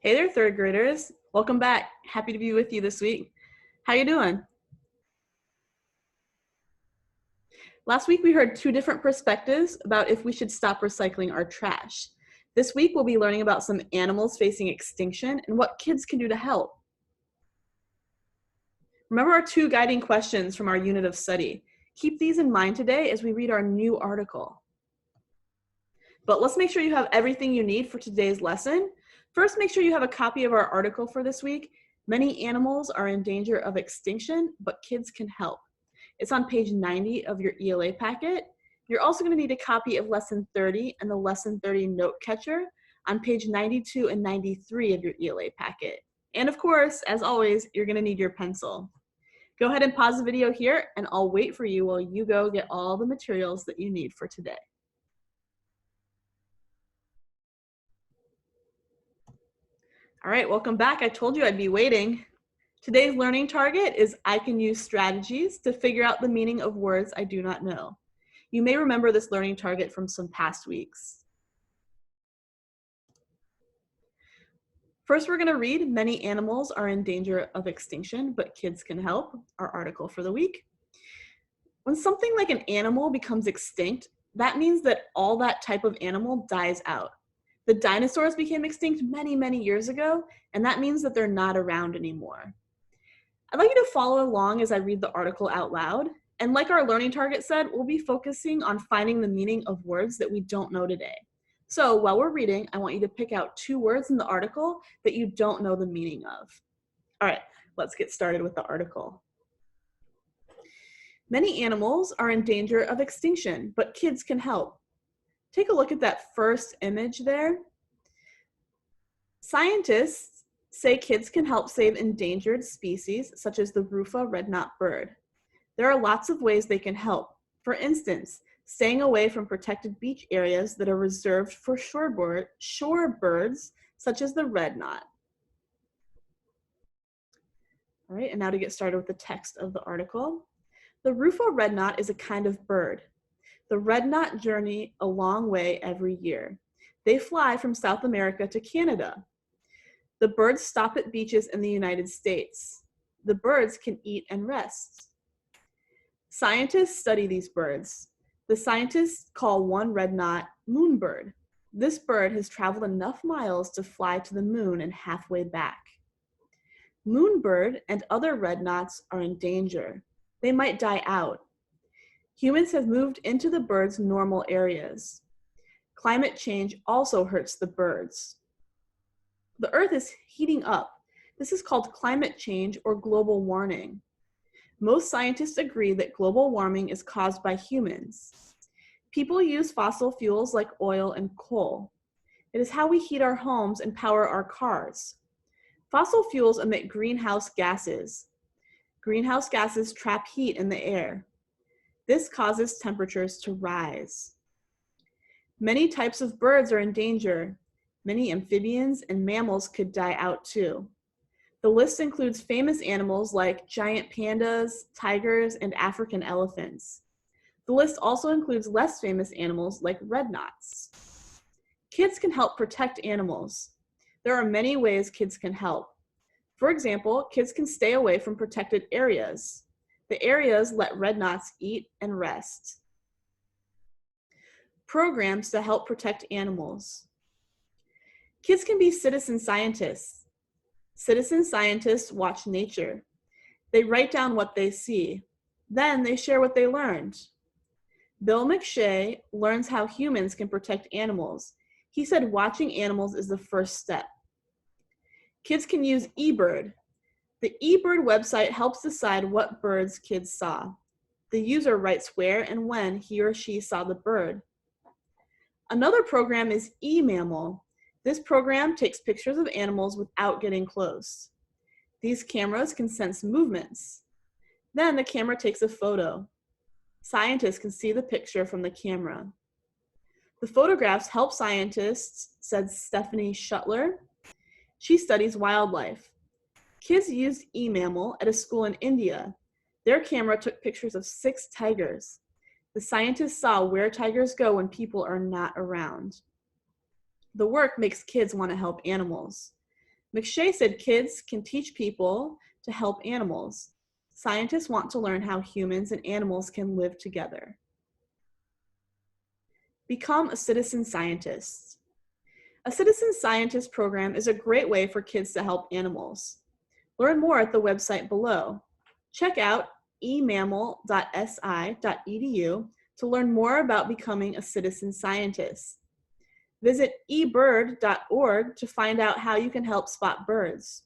Hey there, third graders. Welcome back. Happy to be with you this week. How you doing? Last week we heard two different perspectives about if we should stop recycling our trash. This week we'll be learning about some animals facing extinction and what kids can do to help. Remember our two guiding questions from our unit of study. Keep these in mind today as we read our new article. But let's make sure you have everything you need for today's lesson. First, make sure you have a copy of our article for this week. Many animals are in danger of extinction, but kids can help. It's on page 90 of your ELA packet. You're also going to need a copy of lesson 30 and the lesson 30 note catcher on page 92 and 93 of your ELA packet. And of course, as always, you're going to need your pencil. Go ahead and pause the video here, and I'll wait for you while you go get all the materials that you need for today. All right, welcome back. I told you I'd be waiting. Today's learning target is I can use strategies to figure out the meaning of words I do not know. You may remember this learning target from some past weeks. First, we're going to read Many Animals Are in Danger of Extinction, but Kids Can Help, our article for the week. When something like an animal becomes extinct, that means that all that type of animal dies out. The dinosaurs became extinct many, many years ago, and that means that they're not around anymore. I'd like you to follow along as I read the article out loud. And like our learning target said, we'll be focusing on finding the meaning of words that we don't know today. So while we're reading, I want you to pick out two words in the article that you don't know the meaning of. All right, let's get started with the article. Many animals are in danger of extinction, but kids can help. Take a look at that first image there. Scientists say kids can help save endangered species such as the Rufa red-knot bird. There are lots of ways they can help. For instance, staying away from protected beach areas that are reserved for shore birds such as the red-knot. All right, and now to get started with the text of the article. The Rufa red-knot is a kind of bird. The red-knot journey a long way every year. They fly from South America to Canada. The birds stop at beaches in the United States. The birds can eat and rest. Scientists study these birds. The scientists call one red-knot moonbird. This bird has traveled enough miles to fly to the moon and halfway back. Moonbird and other red-knots are in danger. They might die out. Humans have moved into the bird's normal areas. Climate change also hurts the birds. The Earth is heating up. This is called climate change or global warming. Most scientists agree that global warming is caused by humans. People use fossil fuels like oil and coal. It is how we heat our homes and power our cars. Fossil fuels emit greenhouse gases. Greenhouse gases trap heat in the air. This causes temperatures to rise. Many types of birds are in danger. Many amphibians and mammals could die out too. The list includes famous animals like giant pandas, tigers, and African elephants. The list also includes less famous animals like red knots. Kids can help protect animals. There are many ways kids can help. For example, kids can stay away from protected areas. The areas let red knots eat and rest. Programs to help protect animals. Kids can be citizen scientists. Citizen scientists watch nature. They write down what they see. Then they share what they learned. Bill McShay learns how humans can protect animals. He said watching animals is the first step. Kids can use eBird. The eBird website helps decide what birds kids saw. The user writes where and when he or she saw the bird. Another program is eMammal. This program takes pictures of animals without getting close. These cameras can sense movements. Then the camera takes a photo. Scientists can see the picture from the camera. The photographs help scientists, said Stephanie Schuttler. She studies wildlife. Kids used eMammal at a school in India. Their camera took pictures of 6 tigers. The scientists saw where tigers go when people are not around. The work makes kids want to help animals. McShay said kids can teach people to help animals. Scientists want to learn how humans and animals can live together. Become a citizen scientist. A citizen scientist program is a great way for kids to help animals. Learn more at the website below. Check out emammal.si.edu to learn more about becoming a citizen scientist. Visit ebird.org to find out how you can help spot birds.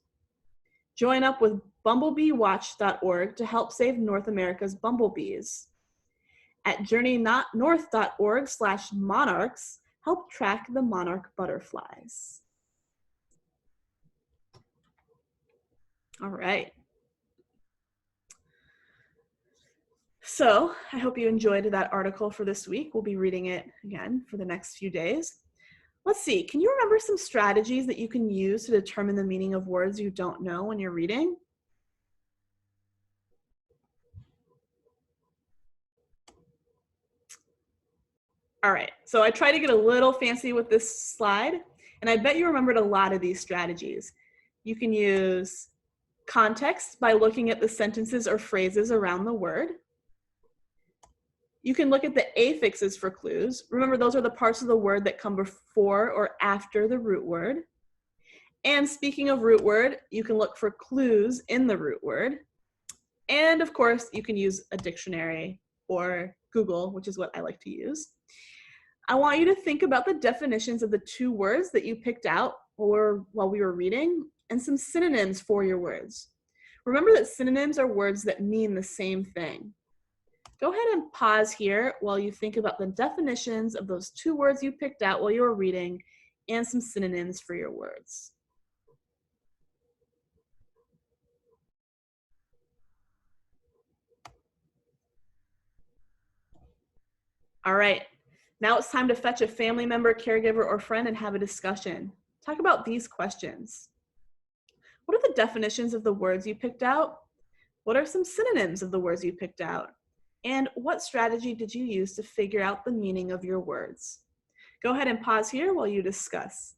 Join up with bumblebeewatch.org to help save North America's bumblebees. At journeynorth.org/monarchs, help track the monarch butterflies. All right. So I hope you enjoyed that article for this week. We'll be reading it again for the next few days. Let's see, can you remember some strategies that you can use to determine the meaning of words you don't know when you're reading? All right, so I tried to get a little fancy with this slide, and I bet you remembered a lot of these strategies. You can use context by looking at the sentences or phrases around the word. You can look at the affixes for clues. Remember, those are the parts of the word that come before or after the root word. And speaking of root word, you can look for clues in the root word. And of course, you can use a dictionary or Google, which is what I like to use. I want you to think about the definitions of the two words that you picked out while we were reading, and some synonyms for your words. Remember that synonyms are words that mean the same thing. Go ahead and pause here while you think about the definitions of those two words you picked out while you were reading and some synonyms for your words. All right, now it's time to fetch a family member, caregiver, or friend and have a discussion. Talk about these questions. What are the definitions of the words you picked out? What are some synonyms of the words you picked out? And what strategy did you use to figure out the meaning of your words? Go ahead and pause here while you discuss.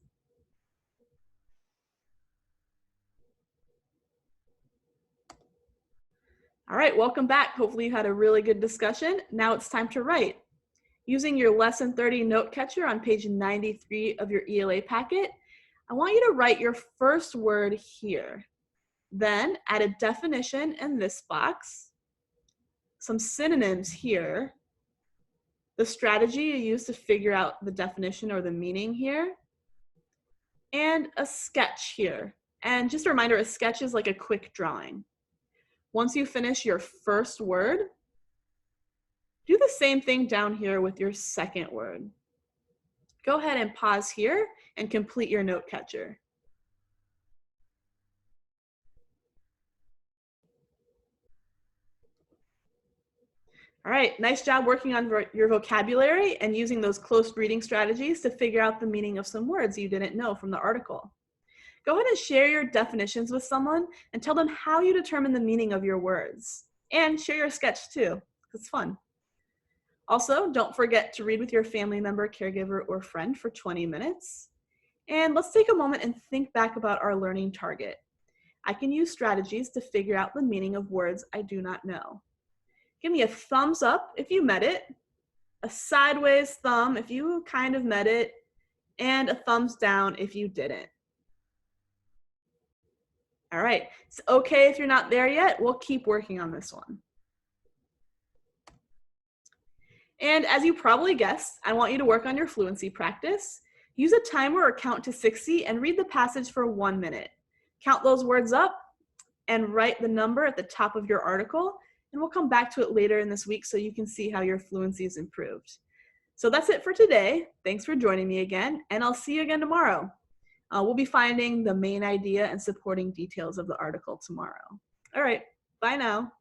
All right, welcome back. Hopefully you had a really good discussion. Now it's time to write. Using your Lesson 30 note catcher on page 93 of your ELA packet, I want you to write your first word here. Then add a definition in this box, some synonyms here, the strategy you use to figure out the definition or the meaning here, and a sketch here. And just a reminder, a sketch is like a quick drawing. Once you finish your first word, do the same thing down here with your second word. Go ahead and pause here and complete your note catcher. All right, nice job working on your vocabulary and using those close reading strategies to figure out the meaning of some words you didn't know from the article. Go ahead and share your definitions with someone and tell them how you determine the meaning of your words. And share your sketch too, it's fun. Also, don't forget to read with your family member, caregiver, or friend for 20 minutes. And let's take a moment and think back about our learning target. I can use strategies to figure out the meaning of words I do not know. Give me a thumbs up if you met it, a sideways thumb if you kind of met it, and a thumbs down if you didn't. All right, it's okay if you're not there yet. We'll keep working on this one. And as you probably guessed, I want you to work on your fluency practice. Use a timer or count to 60 and read the passage for 1 minute. Count those words up and write the number at the top of your article, and we'll come back to it later in this week so you can see how your fluency is improved. So that's it for today. Thanks for joining me again, and I'll see you again tomorrow. We'll be finding the main idea and supporting details of the article tomorrow. All right, bye now.